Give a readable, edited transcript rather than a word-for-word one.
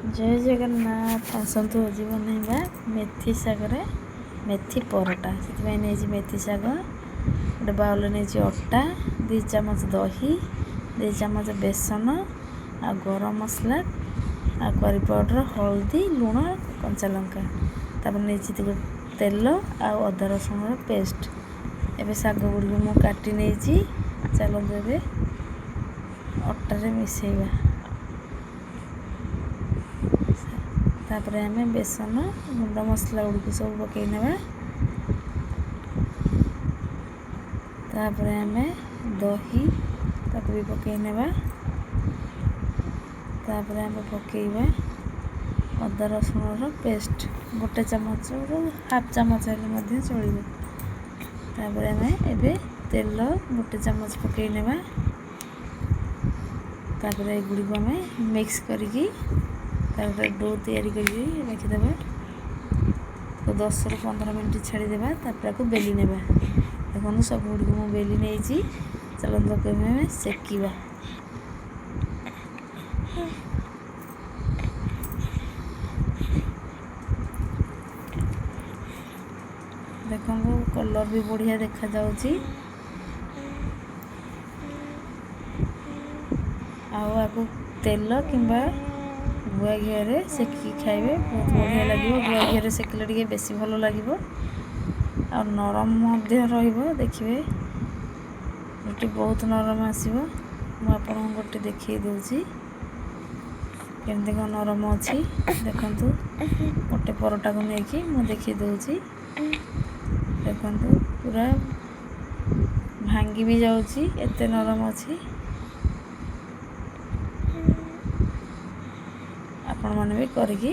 जय जगन्नाथ आसतु आज बनइबा मेथी सागरे मेथी परोटा से मेथी साग गोटे बाउल नहीं अटा 2 चामच दही 2 चामच बेसन आ गरम मसला आ करी पाउडर हल्दी लुण कंचा लंका तापर नहीं तेल आ अदा रसुण पेस्ट एबे साग गुड़ी मु काटी नहीं चलो देवे अटारे मिसेबा तापर हमें बेसन गुंड मसला गुड़ी सब पकई नेबा तापर हमें दही ताको भी पकई नेबा तापर हमें पकईबा अदा रसुण पेस्ट गोटे चामच हाफ चामच हेल्ले चलो तापर हमें एबे तेल गोटे चामच पकई नेबा तापर एगुड़ी को हमें मिक्स करिकी डो तैयारी करी रखिदेबा तो 10 ରୁ 15 मिनट छाड़ीदेबा तापर बेली नेबा देखो सब गुड़ी को बेली नहीं चलो हमें सेकिबा देखो कलर भी बढ़िया देखा जाउची आपको तेल किंबा गुआ घी सेकी खाइबे बहुत बढ़िया लगे गुआ घी सेकिले टिके बेसी भल लगे आ नरम देखिए रोटी बहुत नरम आसो मुझे गोटे देखिए दूसरी केमती कौन नरम अच्छी देखु गोटे परोटा को लेकिन मुझे देखी दूसरी देखु पूरा भांगी भी जाऊँगी एत नरम अच्छी आपण मैंने भी करिकी